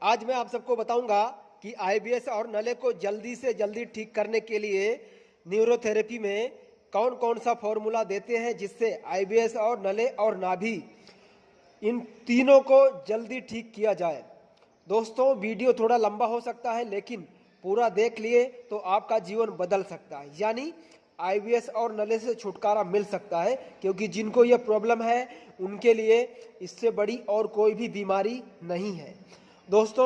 आज मैं आप सबको बताऊंगा कि आईबीएस और नले को जल्दी से जल्दी ठीक करने के लिए न्यूरोथेरेपी में कौन कौन सा फॉर्मूला देते हैं जिससे आईबीएस और नले और नाभि इन तीनों को जल्दी ठीक किया जाए। दोस्तों, वीडियो थोड़ा लंबा हो सकता है लेकिन पूरा देख लिए तो आपका जीवन बदल सकता है, यानी आईबीएस और नले से छुटकारा मिल सकता है, क्योंकि जिनको ये प्रॉब्लम है उनके लिए इससे बड़ी और कोई भी बीमारी नहीं है। दोस्तों,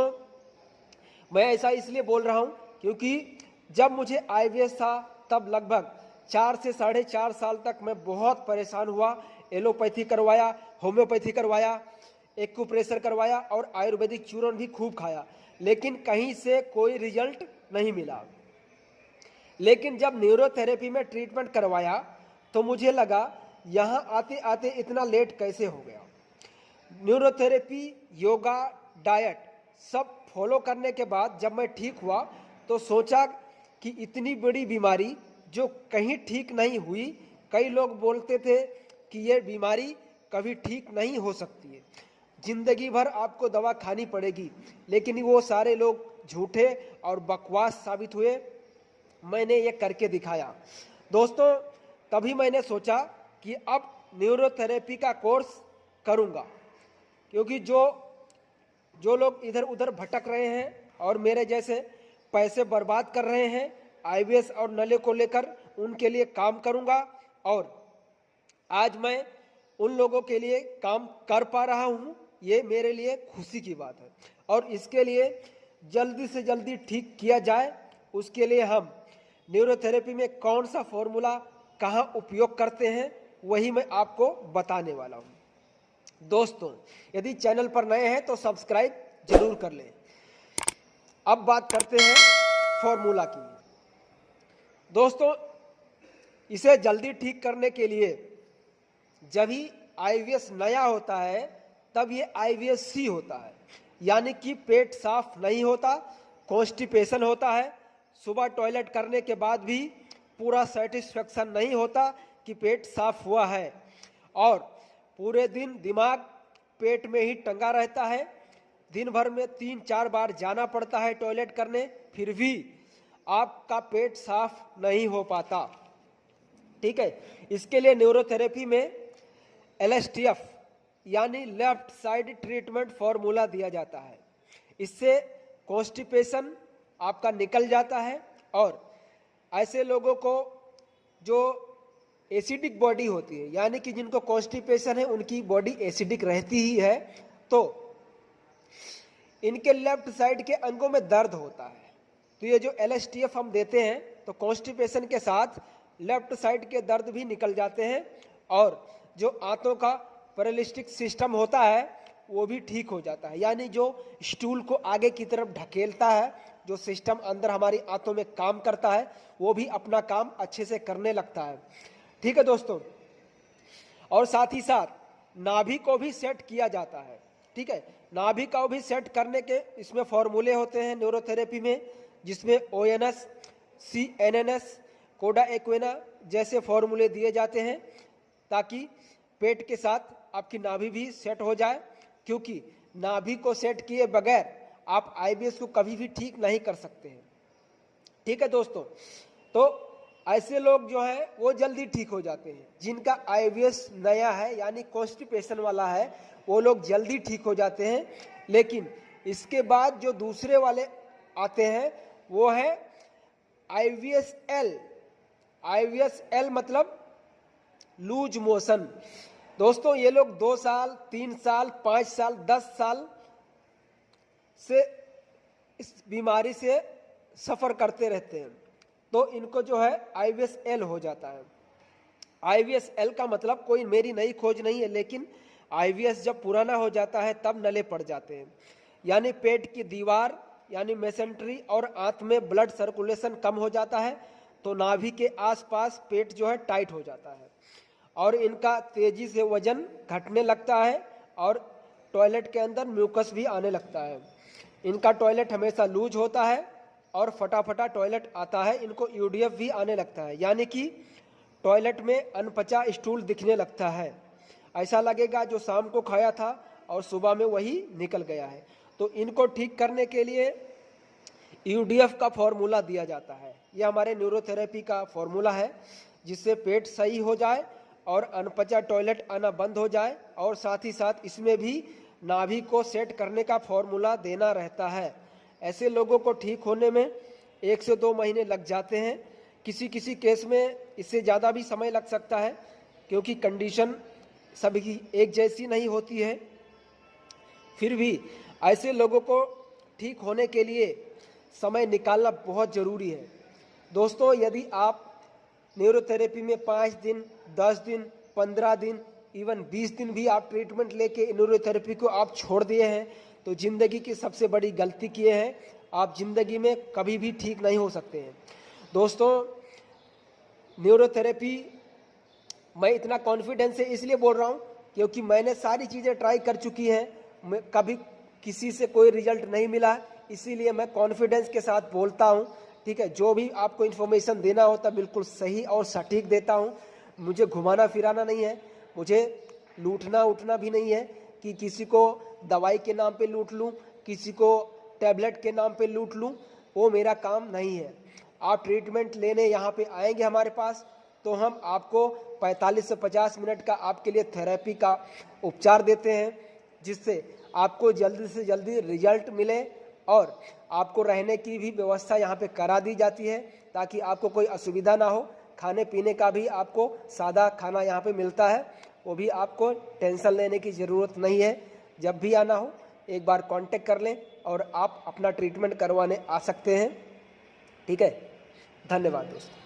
मैं ऐसा इसलिए बोल रहा हूँ क्योंकि जब मुझे आईबीएस था तब लगभग 4 से 4.5 साल तक मैं बहुत परेशान हुआ। एलोपैथी करवाया, होम्योपैथी करवाया, एक्यूप्रेशर करवाया और आयुर्वेदिक चूर्ण भी खूब खाया, लेकिन कहीं से कोई रिजल्ट नहीं मिला। लेकिन जब न्यूरोथेरेपी में ट्रीटमेंट करवाया तो मुझे लगा यहाँ आते आते इतना लेट कैसे हो गया। न्यूरोथेरेपी, योगा, डाइट सब फॉलो करने के बाद जब मैं ठीक हुआ तो सोचा कि इतनी बड़ी बीमारी जो कहीं ठीक नहीं हुई, कई लोग बोलते थे कि ये बीमारी कभी ठीक नहीं हो सकती है, जिंदगी भर आपको दवा खानी पड़ेगी, लेकिन वो सारे लोग झूठे और बकवास साबित हुए। मैंने ये करके दिखाया। दोस्तों, तभी मैंने सोचा कि अब न्यूरोथेरेपी का कोर्स करूँगा, क्योंकि जो लोग इधर उधर भटक रहे हैं और मेरे जैसे पैसे बर्बाद कर रहे हैं आईबीएस और नले को लेकर, उनके लिए काम करूँगा। और आज मैं उन लोगों के लिए काम कर पा रहा हूँ, ये मेरे लिए खुशी की बात है। और इसके लिए जल्दी से जल्दी ठीक किया जाए, उसके लिए हम न्यूरोथेरेपी में कौन सा फॉर्मूला कहाँ उपयोग करते हैं वही मैं आपको बताने वाला हूँ। दोस्तों, यदि चैनल पर नए हैं तो सब्सक्राइब जरूर कर लें। अब बात करते हैं फॉर्मूला की। दोस्तों, इसे जल्दी ठीक करने के लिए जब ही आईबीएस नया होता है तब ये आईबीएस सी होता है, यानी कि पेट साफ नहीं होता, कॉन्स्टिपेशन होता है, सुबह टॉयलेट करने के बाद भी पूरा सेटिस्फेक्शन नहीं होता कि पेट साफ हुआ है, और पूरे दिन दिमाग पेट में ही टंगा रहता है। दिन भर में 3-4 बार जाना पड़ता है टॉयलेट करने, फिर भी आपका पेट साफ नहीं हो पाता। ठीक है, इसके लिए न्यूरोथेरेपी में एलएसटीएफ यानी लेफ्ट साइड ट्रीटमेंट फॉर्मूला दिया जाता है। इससे कॉन्स्टिपेशन आपका निकल जाता है, और ऐसे लोगों को जो एसिडिक बॉडी होती है, यानी कि जिनको कॉन्स्टिपेशन है उनकी बॉडी एसिडिक रहती ही है, तो इनके लेफ्ट साइड के अंगों में दर्द होता है। तो ये जो एलएसटीएफ हम देते हैं तो कॉन्स्टिपेशन के साथ लेफ्ट साइड के दर्द भी निकल जाते हैं, और जो आंतों का पैरालिटिक सिस्टम होता है वो भी ठीक हो जाता है, यानी जो स्टूल को आगे की तरफ ढकेलता है, जो सिस्टम अंदर हमारी आंतों में काम करता है, वो भी अपना काम अच्छे से करने लगता है। ठीक है दोस्तों, और साथ ही साथ नाभि को भी सेट किया जाता है। ठीक है, नाभि को भी सेट करने के इसमें फॉर्मूले होते हैं न्यूरोथेरेपी में, जिसमें ओएनएस, सीएनएनएस, कोडा एक्वेना जैसे फॉर्मूले दिए जाते हैं, ताकि पेट के साथ आपकी नाभि भी सेट हो जाए, क्योंकि नाभि को सेट किए बगैर आप आईबीएस को कभी भी ठीक नहीं कर सकते हैं। ठीक है दोस्तों, तो ऐसे लोग जो है वो जल्दी ठीक हो जाते हैं। जिनका आईबीएस नया है यानी कॉन्स्टिपेशन वाला है, वो लोग जल्दी ठीक हो जाते हैं। लेकिन इसके बाद जो दूसरे वाले आते हैं वो है आईबीएस एल। आईबीएस एल मतलब लूज मोशन। दोस्तों, ये लोग 2 साल, 3 साल, 5 साल, 10 साल से इस बीमारी से सफ़र करते रहते हैं, तो इनको जो है आईबीएस एल हो जाता है। आईबीएस एल का मतलब कोई मेरी नई खोज नहीं है, लेकिन आईबीएस जब पुराना हो जाता है तब नले पड़ जाते हैं, यानी पेट की दीवार यानी मेसेंट्री और आंत में ब्लड सर्कुलेशन कम हो जाता है, तो नाभि के आसपास पेट जो है टाइट हो जाता है, और इनका तेजी से वजन घटने लगता है, और टॉयलेट के अंदर म्यूकस भी आने लगता है। इनका टॉयलेट हमेशा लूज होता है और फटाफटा टॉयलेट आता है। इनको यूडीएफ भी आने लगता है, यानी कि टॉयलेट में अनपचा स्टूल दिखने लगता है। ऐसा लगेगा जो शाम को खाया था और सुबह में वही निकल गया है। तो तो इनको ठीक करने के लिए यूडीएफ का फॉर्मूला दिया जाता है। यह हमारे न्यूरोथेरेपी का फॉर्मूला है, जिससे पेट सही हो जाए और अनपचा टॉयलेट आना बंद हो जाए, और साथ ही साथ इसमें भी नाभि को सेट करने का फॉर्मूला देना रहता है। ऐसे लोगों को ठीक होने में 1 से 2 महीने लग जाते हैं। किसी किसी केस में इससे ज़्यादा भी समय लग सकता है, क्योंकि कंडीशन सभी एक जैसी नहीं होती है। फिर भी ऐसे लोगों को ठीक होने के लिए समय निकालना बहुत ज़रूरी है। दोस्तों, यदि आप न्यूरोथेरेपी में 5 दिन, 10 दिन, 15 दिन, इवन 20 दिन भी आप ट्रीटमेंट लेके न्यूरोथेरेपी को आप छोड़ दिए हैं, तो ज़िंदगी की सबसे बड़ी गलती किए हैं। आप ज़िंदगी में कभी भी ठीक नहीं हो सकते हैं। दोस्तों, न्यूरोथेरेपी मैं इतना कॉन्फिडेंस से इसलिए बोल रहा हूँ क्योंकि मैंने सारी चीज़ें ट्राई कर चुकी हैं, कभी किसी से कोई रिजल्ट नहीं मिला, इसीलिए मैं कॉन्फिडेंस के साथ बोलता हूँ। ठीक है, जो भी आपको इन्फॉर्मेशन देना होता बिल्कुल सही और सटीक देता हूँ। मुझे घुमाना फिराना नहीं है, मुझे लूटना उठना भी नहीं है कि किसी को दवाई के नाम पे लूट लूँ, किसी को टैबलेट के नाम पे लूट लूँ, वो मेरा काम नहीं है। आप ट्रीटमेंट लेने यहाँ पे आएंगे हमारे पास, तो हम आपको 45 से 50 मिनट का आपके लिए थेरेपी का उपचार देते हैं, जिससे आपको जल्दी से जल्दी रिजल्ट मिले, और आपको रहने की भी व्यवस्था यहाँ पे करा दी जाती है ताकि आपको कोई असुविधा ना हो। खाने पीने का भी आपको सादा खाना यहाँ पे मिलता है, वो भी आपको टेंशन लेने की ज़रूरत नहीं है। जब भी आना हो एक बार कांटेक्ट कर लें और आप अपना ट्रीटमेंट करवाने आ सकते हैं। ठीक है, धन्यवाद दोस्तों।